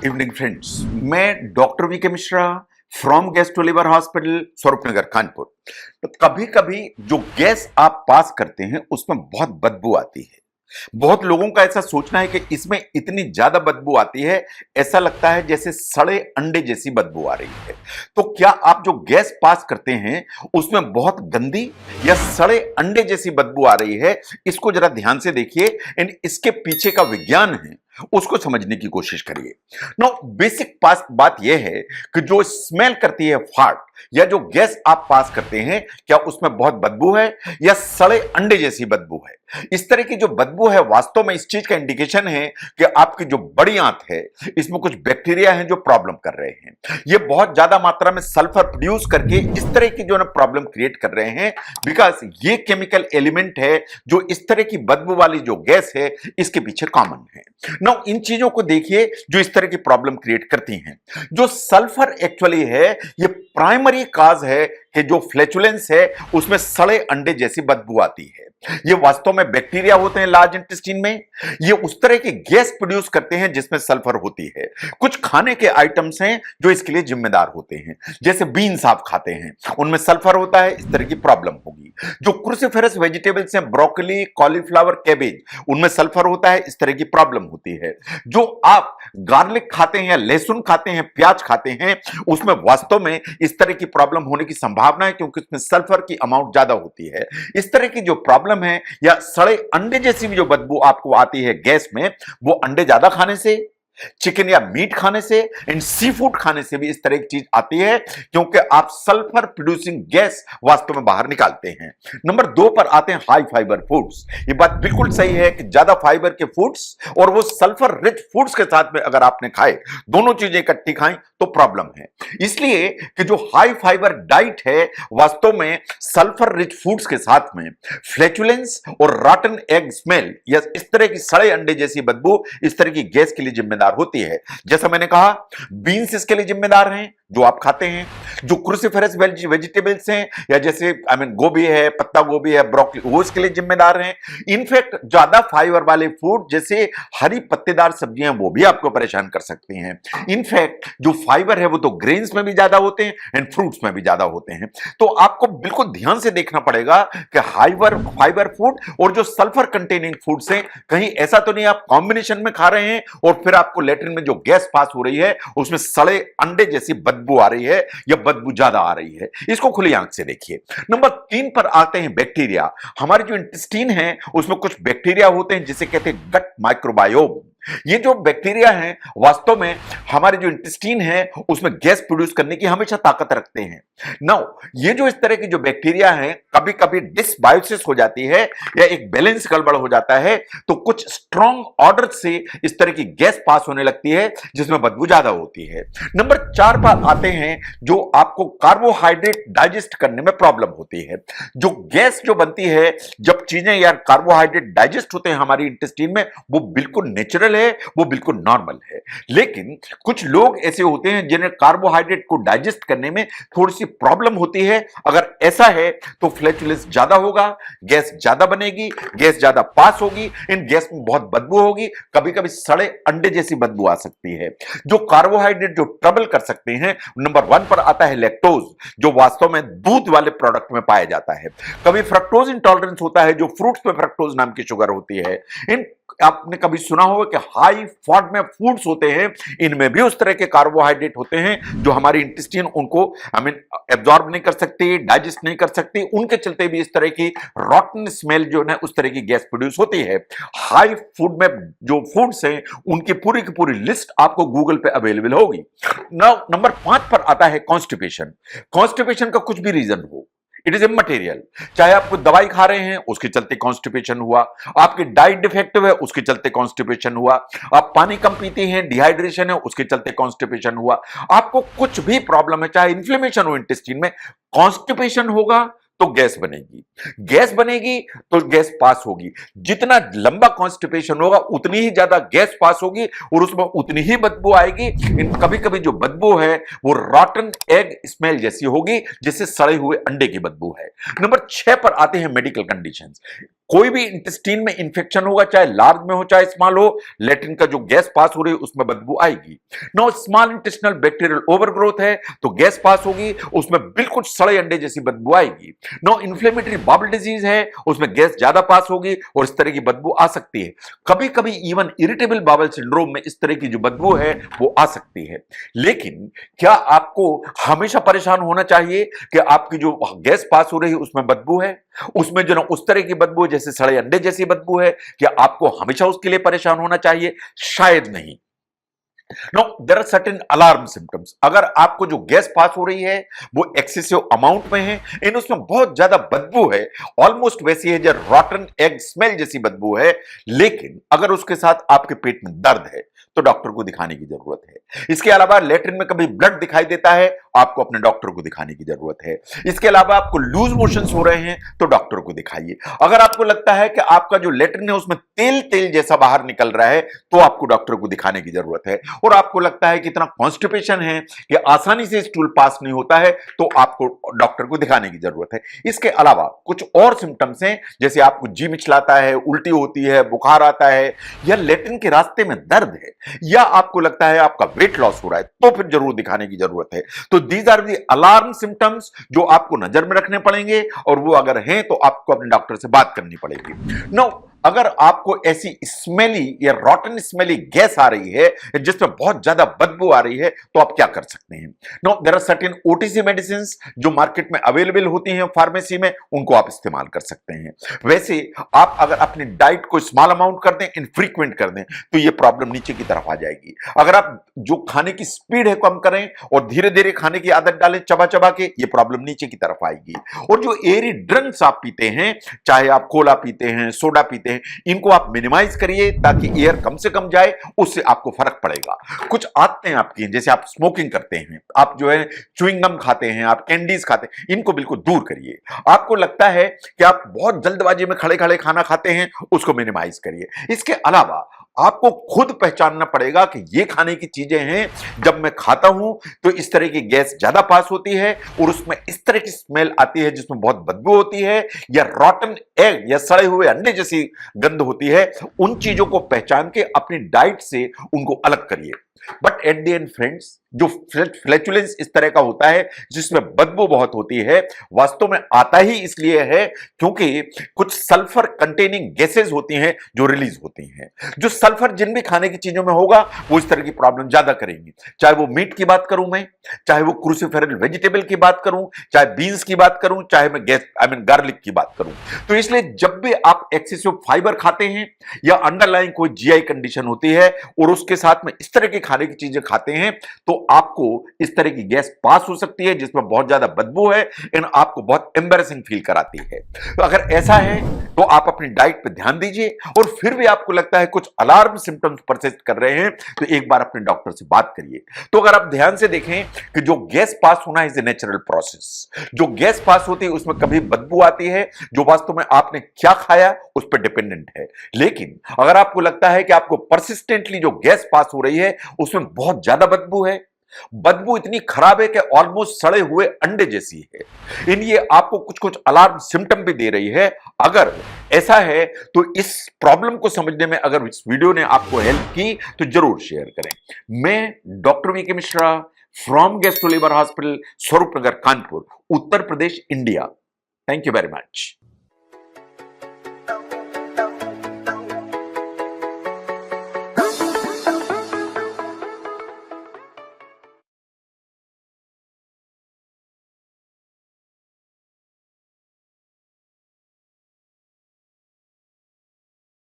Good evening friends. मैं doctor V K Mishra from gastro liver hospital Swarupnagar Kanpur. तो कभी कभी जो गैस आप पास करते हैं उसमें बहुत बदबू आती है। बहुत लोगों का ऐसा सोचना है कि इसमें इतनी ज्यादा बदबू आती है, ऐसा लगता है जैसे सड़े अंडे जैसी बदबू आ रही है। तो क्या आप जो गैस पास करते हैं उसमें बहुत गंदी या सड़े अंडे जैसी बदबू आ रही है? इसको जरा ध्यान से देखिए एंड इसके पीछे का विज्ञान है उसको समझने की कोशिश करिए। नो बेसिक पास बात यह है कि जो स्मेल करती है फार्ट या जो गैस आप पास करते हैं, क्या उसमें बहुत बदबू है या सड़े अंडे जैसी बदबू है? इस तरह की जो बदबू है वास्तव में इस चीज का इंडिकेशन है कि आपकी जो बड़ी आंत है इसमें कुछ बैक्टीरिया हैं जो प्रॉब्लम कर रहे हैं। ये बहुत ज्यादा मात्रा में सल्फर प्रोड्यूस करके इस तरह की जो ना प्रॉब्लम क्रिएट कर रहे हैं, बिकॉज ये केमिकल एलिमेंट है जो इस तरह की बदबू वाली जो गैस है इसके पीछे कॉमन है। नाउ इन चीजों को देखिए जो इस तरह की प्रॉब्लम क्रिएट करती हैं। जो सल्फर एक्चुअली है ये प्राइमरी काज है कि जो फ्लैचुलेंस है उसमें सड़े अंडे जैसी बदबू आती है। ये वास्तव में बैक्टीरिया होते हैं लार्ज इंटेस्टाइन में, ये उस तरह की गैस प्रोड्यूस करते हैं जिसमें सल्फर होती है। कुछ खाने के आइटम्स हैं जो इसके लिए जिम्मेदार होते हैं, जैसे बीन्स आप खाते हैं उनमें सल्फर होता है, इस तरह की प्रॉब्लम होगी। जो क्रूसिफेरस वेजिटेबल्स हैं, ब्रोकली, कॉलीफ्लावर, कैबेज, उनमें सल्फर होता है, इस तरह की प्रॉब्लम होती है। जो आप गार्लिक खाते हैं या लहसुन खाते हैं, प्याज खाते हैं, उसमें वास्तव में इस तरह की प्रॉब्लम होने की संभावना है क्योंकि उसमें सल्फर की अमाउंट ज्यादा होती है। इस तरह की जो प्रॉब्लम है या सड़े अंडे जैसी भी जो बदबू आपको आती है गैस में, वो अंडे ज्यादा खाने से, चिकन या मीट खाने से एंड सी फूड खाने से भी इस तरह की चीज आती है क्योंकि आप सल्फर प्रोड्यूसिंग गैस वास्तव में बाहर निकालते हैं। नंबर 2 पर आते हैं हाई फाइबर फूड्स। ये बात बिल्कुल सही है कि ज्यादा फाइबर के फूड्स और वो सल्फर रिच फूड्स के साथ में अगर आपने खाए, दोनों चीजें इकट्ठी खाएं तो प्रॉब्लम है। इसलिए कि जो हाई फाइबर डाइट है वास्तव में सल्फर रिच फूड्स के साथ में फ्लैचुलेंस और रॉटन एग स्मेल या इस तरह की सड़े अंडे जैसी बदबू इस तरह की गैस के लिए जिम्मेदार होती है। जैसा मैंने कहा, बीन्स इसके लिए जिम्मेदार हैं जो आप खाते हैं। जो क्रूसिफेरस वेजिटेबल्स हैं या जैसे गोभी है, पत्ता गोभी है, ब्रोकली, वो इसके लिए जिम्मेदार हैं। इनफैक्ट ज्यादा फाइबर वाले फूड जैसे हरी पत्तेदार सब्जियां वो भी आपको परेशान कर सकती हैं। इनफैक्ट जो फाइबर है वो तो ग्रेन्स में भी ज्यादा होते हैं एंड फ्रूट्स में भी ज्यादा होते हैं। तो आपको बिल्कुल ध्यान से देखना पड़ेगा कि फाइबर फूड और जो सल्फर कंटेनिंग फूड्स हैं, कहीं ऐसा तो नहीं आप कॉम्बिनेशन में खा रहे हैं और फिर आपको लेटरिन में जो गैस पास हो रही है उसमें सड़े अंडे जैसी बदबू आ रही है या बदबू ज्यादा आ रही है। इसको खुली आंख से देखिए। नंबर 3 पर आते हैं बैक्टीरिया। हमारे जो इंटेस्टाइन है उसमें कुछ बैक्टीरिया होते हैं जिसे कहते हैं गट माइक्रोबायोम। ये जो बैक्टीरिया हैं वास्तव में हमारे जो इंटेस्टाइन है उसमें गैस प्रोड्यूस करने की हमेशा ताकत रखते हैं। नाउ ये जो इस तरह की जो बैक्टीरिया हैं, कभी कभी डिसबायोसिस हो जाती है या एक बैलेंस गड़बड़ हो जाता है तो कुछ स्ट्रॉन्ग ऑर्डर से इस तरह की गैस पास होने लगती है जिसमें बदबू ज्यादा होती है। नंबर 4 पर आते हैं जो आपको कार्बोहाइड्रेट डाइजेस्ट करने में प्रॉब्लम होती है। जो गैस जो बनती है जब चीजें यार कार्बोहाइड्रेट डाइजेस्ट होते हैं हमारी इंटेस्टाइन में, वो बिल्कुल नेचुरल है, वो बिल्कुल नॉर्मल है। लेकिन कुछ लोग ऐसे होते हैं जिन्हें कार्बोहाइड्रेट को डाइजेस्ट करने में थोड़ी सी प्रॉब्लम होती है। अगर ऐसा है तो फ्लैचुलेंस ज्यादा होगा, गैस ज्यादा बनेगी, गैस ज्यादा पास होगी, इन गैस में बहुत बदबू होगी, कभी कभी सड़े अंडे जैसी बदबू आ सकती है। जो कार्बोहाइड्रेट जो ट्रबल कर सकते हैं, नंबर 1 पर आता है लैक्टोज, जो वास्तव में दूध वाले प्रोडक्ट में पाया जाता है। कभी फ्रक्टोज इंटॉलरेंस होता है जो फ्रूट्स में फ्रक्टोज नाम की शुगर होती है। इन आपने कभी सुना होगा कि हाई फैट में फूड्स होते हैं, इनमें भी उस तरह के कार्बोहाइड्रेट होते हैं जो हमारी इंटेस्टाइन उनको एब्जॉर्ब नहीं कर सकती, डाइजेस्ट नहीं कर सकती, उनके चलते भी इस तरह की रॉटन स्मेल जो है उस तरह की गैस प्रोड्यूस होती है। हाई फूड में जो फूड्स हैं उनकी पूरी की पूरी लिस्ट आपको गूगल पे अवेलेबल होगी। नंबर 5 पर आता है कॉन्स्टिपेशन। कॉन्स्टिपेशन का कुछ भी रीजन हो, इट इज इमटेरियल। चाहे आप कुछ दवाई खा रहे हैं उसके चलते कॉन्स्टिपेशन हुआ, आपकी डाइट डिफेक्टिव है उसके चलते कॉन्स्टिपेशन हुआ, आप पानी कम पीते हैं, डिहाइड्रेशन है उसके चलते कॉन्स्टिपेशन हुआ, आपको कुछ भी प्रॉब्लम है, चाहे इन्फ्लेमेशन हो इंटेस्टाइन में, कॉन्स्टिपेशन होगा तो गैस बनेगी, गैस बनेगी तो गैस पास होगी। जितना लंबा कॉन्स्टिपेशन होगा उतनी ही ज्यादा गैस पास होगी और उसमें उतनी ही बदबू आएगी। कभी कभी जो बदबू है वो रॉटन एग स्मेल जैसी होगी, जिससे सड़े हुए अंडे की बदबू है। नंबर 6 पर आते हैं मेडिकल कंडीशंस। कोई भी इंटेस्टाइन में इंफेक्शन होगा, चाहे लार्ज में हो चाहे स्मॉल हो, लैट्रिन का जो गैस पास हो रही है उसमें बदबू आएगी। Know small intestinal bacterial overgrowth है तो गैस पास होगी, उसमें बिल्कुल सड़े अंडे जैसी बदबू आएगी। नो इन्फ्लेमेटरी बाउल डिजीज है, उसमें गैस ज्यादा पास होगी और इस तरह की बदबू आ सकती है। कभी कभी इवन इरिटेबल बाउल सिंड्रोम में इस तरह की जो बदबू है वो आ सकती है। लेकिन क्या आपको हमेशा परेशान होना चाहिए कि आपकी जो गैस पास हो रही है उसमें बदबू है, उसमें जो ना उस तरह की बदबू है जैसे सड़े अंडे जैसी बदबू है? क्या आपको हमेशा उसके लिए परेशान होना चाहिए? शायद नहीं। No there are certain alarm symptoms. अगर आपको जो गैस पास हो रही है वो एक्सेसिव अमाउंट में है, इन उसमें बहुत ज्यादा बदबू है, ऑलमोस्ट वैसी है जो रॉटन एग स्मेल जैसी बदबू है, लेकिन अगर उसके साथ आपके पेट में दर्द है तो डॉक्टर को दिखाने की जरूरत है। इसके अलावा लेट्रिन में कभी ब्लड दिखाई देता है, आपको अपने डॉक्टर को दिखाने की जरूरत है। इसके अलावा आपको लूज मोशंस हो रहे हैं तो डॉक्टर को दिखाइए। अगर आपको लगता है कि आपका जो लेट्रिन है उसमें तेल तेल जैसा बाहर निकल रहा है तो आपको डॉक्टर को दिखाने की जरूरत है। और आपको लगता है कि इतना कॉन्स्टिपेशन है कि आसानी से स्टूल पास नहीं होता है तो आपको डॉक्टर को दिखाने की जरूरत है। इसके अलावा कुछ और सिम्टम्स हैं, जैसे आपको जी मिचलाता है, उल्टी होती है, बुखार आता है, या लेट्रिन के रास्ते में दर्द है, या आपको लगता है आपका वेट लॉस हो रहा है, तो फिर जरूर दिखाने की जरूरत है। तो these are the alarm symptoms जो आपको नजर में रखने पड़ेंगे, और वो अगर हैं तो आपको अपने डॉक्टर से बात करनी पड़ेगी। नो अगर आपको ऐसी स्मेली या रॉटन स्मेली गैस आ रही है जिसमें बहुत ज्यादा बदबू आ रही है तो आप क्या कर सकते हैं? No there are certain OTC medicine जो मार्केट में अवेलेबल होती हैं फार्मेसी में, उनको आप इस्तेमाल कर सकते हैं। वैसे आप अगर अपनी डाइट को स्मॉल अमाउंट कर दें, इनफ्रीक्वेंट कर दें, तो ये प्रॉब्लम नीचे की तरफ आ जाएगी। अगर आप जो खाने की स्पीड है कम करें और धीरे धीरे खाने की आदत डालें चबा चबा के, ये प्रॉब्लम नीचे की तरफ आएगी। और जो एयरी ड्रिंक्स आप पीते हैं, चाहे आप कोला पीते हैं, सोडा पीते हैं, इनको आप मिनिमाइज करिए ताकि एयर कम से कम जाए, उससे आपको फर्क पड़ेगा। कुछ आदतें आपकी हैं, जैसे आप स्मोकिंग करते हैं, आप जो है च्युइंग गम खाते हैं, आप कैंडीज खाते हैं, इनको बिल्कुल दूर करिए। आपको लगता है कि आप बहुत जल्दबाजी में खड़े खड़े खाना खाते हैं, उसको मिनिमाइज करिए। इसके अलावा आपको खुद पहचानना पड़ेगा कि ये खाने की चीजें हैं, जब मैं खाता हूं तो इस तरह की गैस ज्यादा पास होती है और उसमें इस तरह की स्मेल आती है जिसमें बहुत बदबू होती है, या रॉटन एग या सड़े हुए अंडे जैसी गंध होती है। उन चीजों को पहचान के अपनी डाइट से उनको अलग करिए। But at the end friends, जो फ्लैचुलेंस इस तरह का होता है जिसमें बदबू बहुत होती है, वास्तव में आता ही इसलिए है क्योंकि कुछ सल्फर कंटेनिंग गैसेस होती हैं जो रिलीज होती हैं। जो सल्फर जिन भी खाने की चीजों में होगा वो इस तरह की प्रॉब्लम ज्यादा करेंगी। चाहे वो मीट की बात करूं मैं, चाहे वो क्रूसिफेरल वेजिटेबल की बात करूं, चाहे बीन्स की बात करूं, चाहे मैं गार्लिक की बात करूं। तो इसलिए जब भी आप एक्सेसिव फाइबर खाते हैं या अंडरलाइंग कोई जीआई कंडीशन होती है और उसके साथ में इस तरह की खाने की चीजें खाते हैं, तो आपको इस तरह की गैस पास हो सकती है जिसमें बहुत ज्यादा बदबू है, इन आपको बहुत एम्बैरेसिंग फील कराती है। तो अगर ऐसा है तो आप अपनी डाइट पे ध्यान दीजिए, और फिर भी आपको लगता है कुछ अलार्म सिम्टम्स परसिस्ट कर रहे हैं तो एक बार अपने डॉक्टर से बात करिए। तो अगर आप ध्यान से देखें कि जो गैस पास होना इज ए नेचुरल प्रोसेस। जो गैस पास होती है उसमें कभी बदबू आती है जो वास्तव में आपने क्या खाया उस पर डिपेंडेंट है। लेकिन अगर आपको लगता है कि आपको परसिस्टेंटली जो गैस पास हो रही है उसमें बहुत ज्यादा बदबू है, बदबू इतनी खराब है कि ऑलमोस्ट सड़े हुए अंडे जैसी है, इन ये आपको कुछ कुछ अलार्म सिम्टम भी दे रही है, अगर ऐसा है तो इस प्रॉब्लम को समझने में अगर इस वीडियो ने आपको हेल्प की तो जरूर शेयर करें। मैं doctor V K Mishra from gastro liver hospital, Swarupnagar, Kanpur, Uttar Pradesh, India. Thank you very much.